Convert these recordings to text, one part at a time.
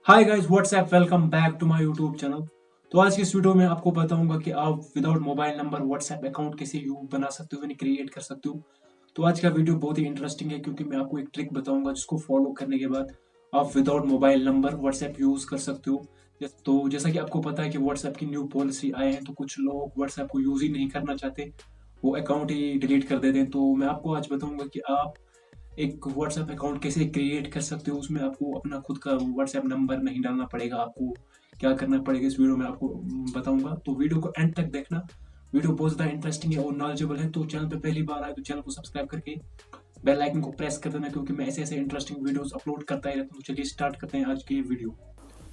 Hi guys what's up welcome back to my YouTube channel. तो आज की इस वीडियो में आपको बताऊंगा कि आप without mobile number WhatsApp account कैसे यू बना सकते हो यानी क्रिएट कर सकते हो। तो आज का वीडियो बहुत ही इंटरेस्टिंग है क्योंकि मैं आपको एक ट्रिक बताऊंगा जिसको फॉलो करने के बाद आप without mobile number WhatsApp use कर सकते हो। तो जैसा कि आपको पता है कि व्हाट्सएप की न्यू पॉलिसी आए हैं तो कुछ लोग व्हाट्सएप को यूज ही नहीं करना चाहते, वो अकाउंट ही डिलीट कर देते हैं। तो मैं आपको आज बताऊंगा कि आप एक व्हाट्सएप अकाउंट कैसे क्रिएट कर सकते हो। उसमें आपको अपना खुद का व्हाट्सएप नंबर नहीं डालना पड़ेगा, आपको क्या करना पड़ेगा इस वीडियो में आपको बताऊंगा। तो वीडियो को एंड तक देखना, वीडियो बहुत ज़्यादा इंटरेस्टिंग है और नॉलेजेबल है। तो चैनल पे पहली बार आए तो चैनल को सब्सक्राइब करके बेल आइकन को प्रेस कर देना क्योंकि मैं ऐसे ऐसे इंटरेस्टिंग वीडियोस अपलोड करता ही रहता हूँ। चलिए स्टार्ट करते हैं आज की वीडियो।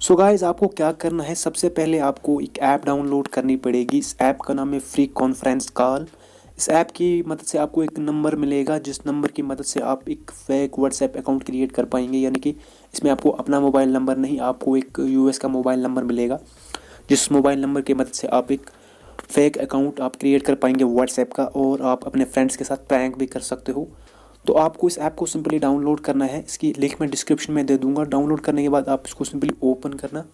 सो गाइज आपको क्या करना है, सबसे पहले आपको एक ऐप डाउनलोड करनी पड़ेगी। इस ऐप का नाम है फ्री कॉन्फ्रेंस कॉल। इस ऐप की मदद से आपको एक नंबर मिलेगा, जिस नंबर की मदद से आप एक फेक व्हाट्सएप अकाउंट क्रिएट कर पाएंगे। यानी कि इसमें आपको अपना मोबाइल नंबर नहीं, आपको एक यूएस का मोबाइल नंबर मिलेगा, जिस मोबाइल नंबर की मदद से आप एक फेक अकाउंट आप क्रिएट कर पाएंगे व्हाट्सएप का, और आप अपने फ्रेंड्स के साथ प्रैंक भी कर सकते हो। तो आपको इस ऐप को सिंपली डाउनलोड करना है, इसकी लिंक मैं डिस्क्रिप्शन में दे दूंगा। डाउनलोड करने के बाद आप इसको सिंपली ओपन करना।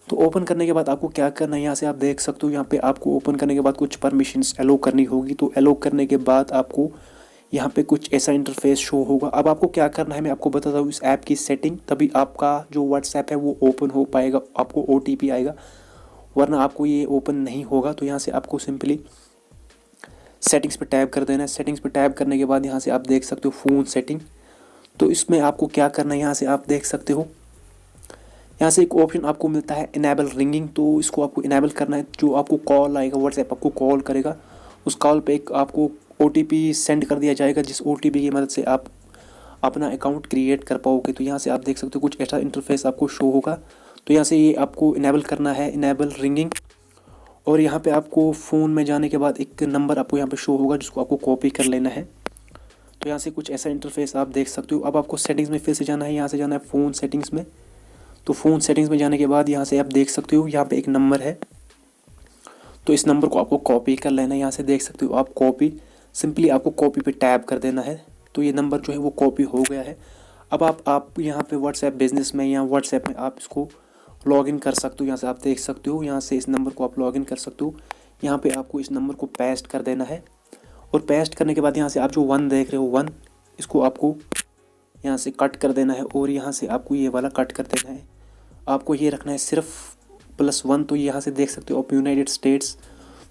तो ओपन करने के बाद आपको क्या करना है, यहाँ से आप देख सकते हो, यहाँ पे आपको ओपन करने के बाद कुछ परमिशंस एलो करनी होगी। तो एलो करने के बाद आपको यहाँ पे कुछ ऐसा इंटरफेस शो होगा। अब आपको क्या करना है, मैं आपको बताता हूँ इस ऐप की सेटिंग, तभी आपका जो व्हाट्सएप है वो ओपन हो पाएगा, आपको OTP आएगा, वरना आपको ये ओपन नहीं होगा। तो यहाँ से आपको सिंपली सेटिंग्स पे टैब कर देना है। सेटिंग्स पे टैब करने के बाद यहाँ से आप देख सकते हो फ़ोन सेटिंग। तो इसमें आपको क्या करना है, यहाँ से आप देख सकते हो, यहाँ से एक ऑप्शन आपको मिलता है इनेबल रिंगिंग। तो इसको आपको इनेबल करना है। जो आपको कॉल आएगा, व्हाट्सएप आपको कॉल करेगा, उस कॉल पे एक आपको OTP सेंड कर दिया जाएगा, जिस OTP की मदद से आप अपना अकाउंट क्रिएट कर पाओगे। तो यहाँ से आप देख सकते हो कुछ ऐसा इंटरफेस आपको शो होगा। तो यहाँ से ये आपको इनेबल करना है, इनेबल रिंगिंग। और यहाँ पे आपको फ़ोन में जाने के बाद एक नंबर आपको यहाँ पे शो होगा, जिसको आपको कॉपी कर लेना है। तो यहाँ से कुछ ऐसा इंटरफेस आप देख सकते हो। अब आपको सेटिंग्स में फिर से जाना है, यहाँ से जाना है फ़ोन सेटिंग्स में। तो फ़ोन सेटिंग्स में जाने के बाद यहाँ से आप देख सकते हो, यहाँ पे एक नंबर है, तो इस नंबर को आपको कॉपी कर लेना है। यहाँ से देख सकते हो आप कॉपी, सिंपली आपको कॉपी पे टैब कर देना है। तो ये नंबर जो है वो कॉपी हो गया है। अब आप यहाँ पे व्हाट्सएप बिजनेस में या व्हाट्सएप में आप इसको लॉगिन कर सकते हो। यहाँ से आप देख सकते हो, यहाँ से इस नंबर को आप लॉगिन कर सकते हो। यहाँ पे आपको इस नंबर को पेस्ट कर देना है, और पेस्ट करने के बाद यहाँ से आप जो 1 देख रहे हो 1, इसको आपको यहाँ से कट कर देना है, और यहाँ से आपको ये वाला कट कर देना है। आपको ये रखना है सिर्फ +1। तो यहाँ से देख सकते हो आप यूनाइटेड स्टेट्स,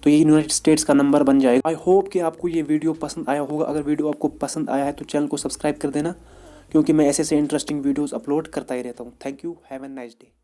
तो ये यूनाइटेड स्टेट्स का नंबर बन जाएगा। आई होप कि आपको ये वीडियो पसंद आया होगा। अगर वीडियो आपको पसंद आया है तो चैनल को सब्सक्राइब कर देना, क्योंकि मैं ऐसे इंटरेस्टिंग वीडियोस अपलोड करता ही रहता हूँ। Thank you, have a nice day.